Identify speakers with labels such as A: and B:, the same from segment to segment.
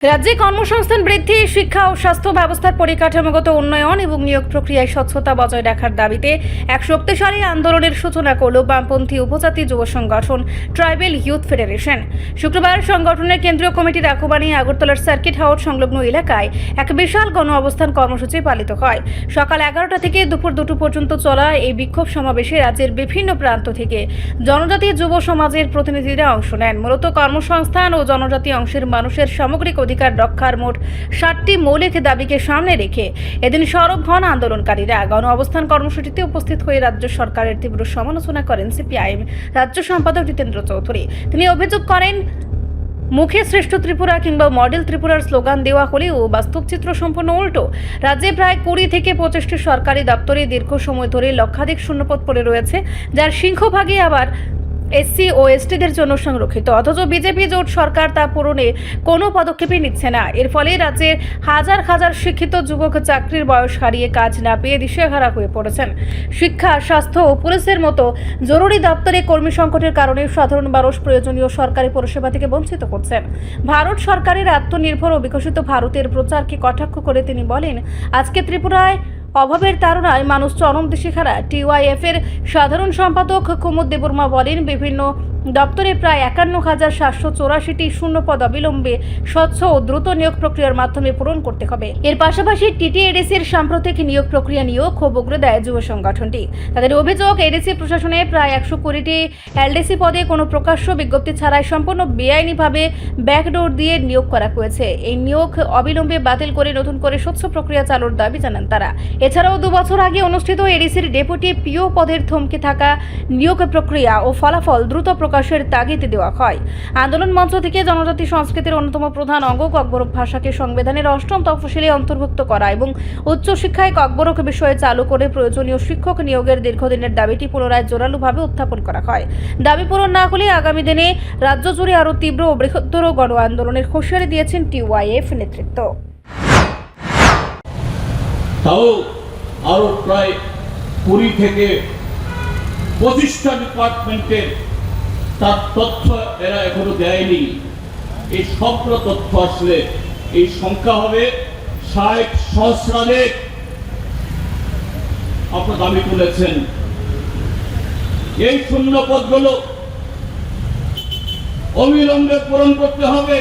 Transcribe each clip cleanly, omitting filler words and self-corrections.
A: রাজ্যে কর্মসংস্থান বৃদ্ধি, শিক্ষা ও স্বাস্থ্য ব্যবস্থার পরিকাঠামোগত উন্নয়ন এবং নিয়োগ প্রক্রিয়ায় স্বচ্ছতা বজায় রাখার দাবিতে এক শক্তিশালী আন্দোলনের সূচনা করল বামপন্থী উপজাতি যুব সংগঠন ট্রাইবেল ইউথ ফেডারেশন। শুক্রবার সংগঠনের কেন্দ্রীয় কমিটির আহ্বানে আগরতলার সার্কিট হাউস সংলগ্ন এলাকায় এক বিশাল গণ অবস্থান কর্মসূচি পালিত হয়। সকাল 11টা থেকে দুপুর 2টো পর্যন্ত চলা এই বিক্ষোভ সমাবেশে রাজ্যের বিভিন্ন প্রান্ত থেকে জনজাতি যুব সমাজের প্রতিনিধিরা অংশ নেন। মূলত কর্মসংস্থান ও জনজাতি অংশের মানুষের সামগ্রিক অধিকার রক্ষার মোট 7টি মৌলিক দাবিকে সামনে রেখে এদিন সরব হন আন্দোলনকারীরা। গণ অবস্থান কর্মসূচিতে উপস্থিত হয়ে রাজ্য সরকারের তীব্র সমালোচনা করেন সিপিআইএম রাজ্য সম্পাদক জিতেন্দ্র চৌধুরী। তিনি অভিযোগ করেন, মুখে শ্রেষ্ঠ ত্রিপুরা কিংবা মডেল ত্রিপুরার স্লোগান দেওয়া হলেও বাস্তব চিত্র সম্পূর্ণ উল্টো। রাজ্যে প্রায় 20 থেকে 25টি সরকারি দপ্তরে দীর্ঘ সময় ধরে লক্ষাধিক শূন্যপদ পড়ে রয়েছে, যার সিংহভাগই আবার এসসি ও এসটিদের জন্য সংরক্ষিত। অথচ বিজেপি জোট সরকার তা পূরণে কোনো পদক্ষেপই নিচ্ছে না। এর ফলে রাজ্যের হাজার হাজার শিক্ষিত যুবক চাকরির বয়স হারিয়ে কাজ না পেয়ে দিশেহারা হয়ে পড়েছেন। শিক্ষা, স্বাস্থ্য ও পুলিশের মতো জরুরি দপ্তরে কর্মী সংকটের কারণে সাধারণ মানুষ প্রয়োজনীয় সরকারি পরিষেবা থেকে বঞ্চিত করছেন। ভারত সরকারের আত্মনির্ভর ও বিকশিত ভারতের প্রচারকে কটাক্ষ করে তিনি বলেন, আজকে ত্রিপুরায় অভাবের তাড়নায় মানুষ চরম দিশেহারা। টিওয়াইএফ এর সাধারণ সম্পাদক কুমুদ দেববর্মা বলেন, বিভিন্ন দপ্তরে প্রায় 51,784টি শূন্যপদ অবিলম্বে স্বচ্ছ ও দ্রুত নিয়োগ প্রক্রিয়ার মাধ্যমে পূরণ করতে হবে। এর পাশাপাশি টিটিএডিসির সাম্প্রতিক নিয়োগ প্রক্রিয়া নিয়েও ক্ষোভ উগরে দেয় যুব সংগঠনটি। তাদের অভিযোগ, এডিসি প্রশাসনে প্রায় 120টি এলডিসি পদে কোনো প্রকাশ্য বিজ্ঞপ্তি ছাড়াই সম্পূর্ণ বেআইনিভাবে ব্যাকডোর দিয়ে নিয়োগ করা হয়েছে। এই নিয়োগ অবিলম্বে বাতিল করে নতুন করে স্বচ্ছ প্রক্রিয়া চালুর দাবি জানান তারা। এছাড়াও 2 বছর আগে অনুষ্ঠিত এডিসির ডেপুটি পিও পদের থমকে থাকা নিয়োগ প্রক্রিয়া ও ফলাফল দ্রুত প্রকাশের তাগিদ দেওয়া হয়। আন্দোলন মঞ্চ থেকে জনজাতি সংস্কৃতির অন্যতম প্রধান অঙ্গ ককবরক ভাষাকে সংবিধানের 8ম তফসিলে অন্তর্ভুক্ত করা এবং উচ্চশিক্ষায় ককবরক বিষয়ে চালু করে প্রয়োজনীয় শিক্ষক নিয়োগের দীর্ঘদিনের দাবিটি পুনরায় জোরালোভাবে উত্থাপন করা হয়। দাবি পূরণ না হলে আগামী দিনে রাজ্য জুড়ে আরও তীব্র ও বৃহত্তর গণ আন্দোলনের হুঁশিয়ারি দিয়েছেন টিওয়াইএফ নেতৃত্ব।
B: তাও আরো প্রায় 20 থেকে 25টা ডিপার্টমেন্টের তার তথ্য এরা এখনো দেয়নি। এই সবগুলো তথ্য আসলে এই সংখ্যা হবে 60 সহস্রাধিক। আপনারা দাবি তুলেছেন এই শূন্য পদগুলো অবিলম্বে পূরণ করতে হবে।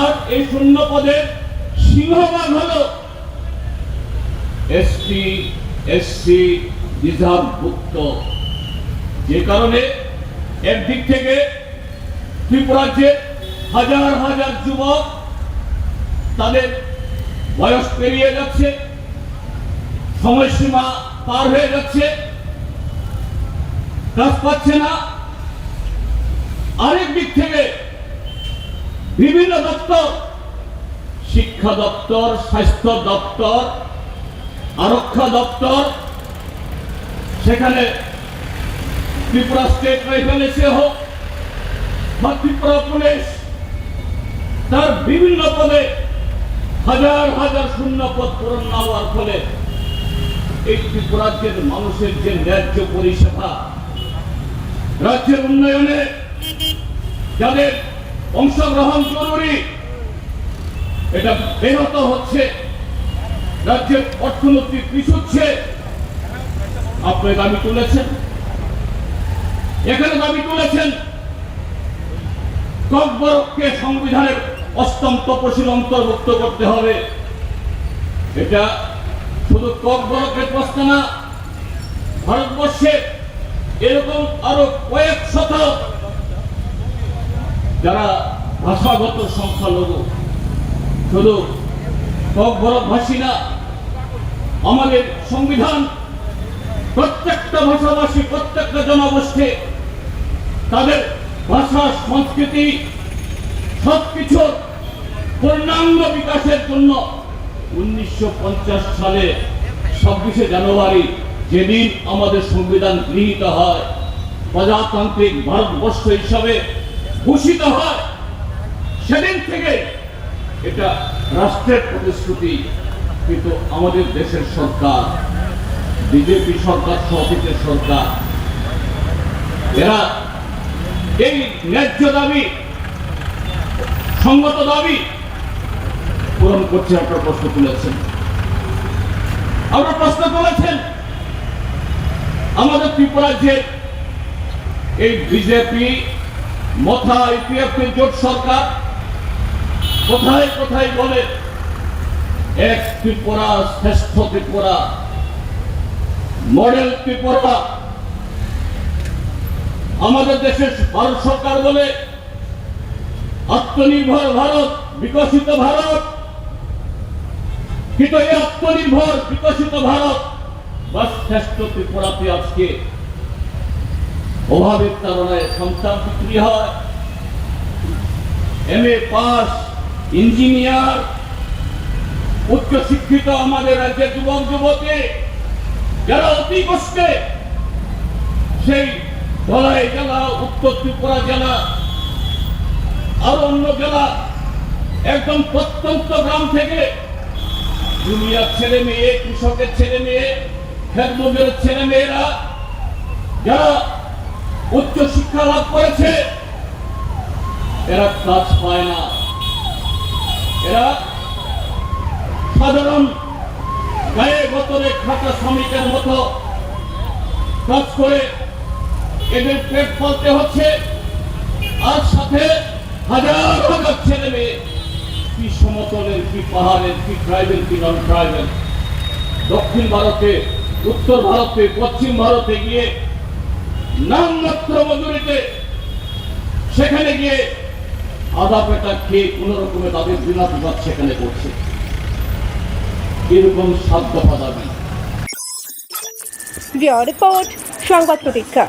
B: আর এই শূন্য পদের সিংহভাগ হলো এসটি, এসসি রিজার্ভভুক্ত। যে কারণে একদিক থেকে ত্রিপুরাজ্যে হাজার হাজার যুবক তাদের বয়স পেরিয়ে যাচ্ছে, সময়সীমা পার হয়ে যাচ্ছে, কাজ পাচ্ছে না। আরেক দিক থেকে বিভিন্ন দপ্তর, শিক্ষা দপ্তর, স্বাস্থ্য দপ্তর, আরক্ষা দপ্তর, সেখানে ত্রিপুরা স্টেট রাইফেলসে হোক বা ত্রিপুরা পুলিশ, তার বিভিন্ন পদে হাজার হাজার শূন্য পদ পূরণ না হওয়ার ফলে এই ত্রিপুরাজ্যের মানুষের যে ন্যায্য পরিষেবা, রাজ্যের উন্নয়নে যাদের অংশগ্রহণ জরুরি, এটা ব্যাহত হচ্ছে, রাজ্যের অর্থনীতি পিছুচ্ছে। আপনি দাবি তুলেছেন, এখানে দাবি তুলেছেন ককবরককে সংবিধানের 8ম তফসিল অন্তর্ভুক্ত করতে হবে। এটা শুধু ককবরকের প্রশ্ন না, ভারতবর্ষে এরকম আরো কয়েক শত যারা ভাষাগত সংখ্যালঘু, শুধু ককবরক ভাষী না, আমাদের সংবিধান প্রত্যেকটা ভাষাভাষী, প্রত্যেকটা জনগোষ্ঠী তাদের ভাষা, সংস্কৃতি সবকিছুর পূর্ণাঙ্গ বিকাশের জন্য 1950 সালে 26শে জানুয়ারি যেদিন আমাদের সংবিধান গৃহীত হয়, প্রজাতান্ত্রিক ভারতবর্ষ হিসাবে ঘোষিত হয়, সেদিন থেকে এটা রাষ্ট্রের প্রতিশ্রুতি। কিন্তু আমাদের দেশের সরকার, বিজেপি সরকার, সহযোগী সরকার, এরা এই ন্যায্য দাবি সঙ্গত দাবি পূরণ করছে। আপনারা প্রশ্ন তুলেছেন, আমাদের ত্রিপুরা যে এই বিজেপি মথা ইপিএফের জোট সরকার কোথায় কোথায় বলে এক ত্রিপুরা শ্রেষ্ঠ ত্রিপুরা, মডেল ত্রিপুরা। আমাদের দেশের ভারত সরকার বলে আত্মনির্ভর ভারত, বিকশিত ভারত। কিন্তু এই আত্মনির্ভর বিকশিত ভারত বা শ্রেষ্ঠ ত্রিপুরাতে আজকে অভাবের কারণে সন্তান বিক্রি হয়। MA পাস, ইঞ্জিনিয়ার, উচ্চ শিক্ষিত আমাদের রাজ্যের যুবক যুবতী যারা অতি কষ্টে সেই ধলাই জেলা, উত্তর ত্রিপুরা জেলা আর অন্য জেলা একদম প্রত্যন্ত গ্রাম থেকে দুনিয়ার ছেলে মেয়ে, কৃষকের ছেলে মেয়ে, খেতমজুরের ছেলে মেয়েরা যারা উচ্চ শিক্ষা লাভ করেছে এরা কাজ পায় না। এরা সাধারণ গায়ে গতরে খাটা শ্রমিকের মতো কাজ করে এদের পেট পালতে হচ্ছে। আর সাথে হাজার হাজার ছেলে মেয়ে, কি সমতলের, কি পাহাড়ের, কি ট্রাইবেল, কি নন ট্রাইবেল, দক্ষিণ ভারতে, উত্তর ভারতে, পশ্চিম ভারতে গিয়ে নামমাত্র মজুরিতে সেখানে গিয়ে আধা পেটা খেয়ে কোন রকমে তাদের দিনাতিপাত সেখানে করছে। এরকম সাধ্য পাদাবি।
A: রিপোর্ট সংবাদ প্রতীক্ষা।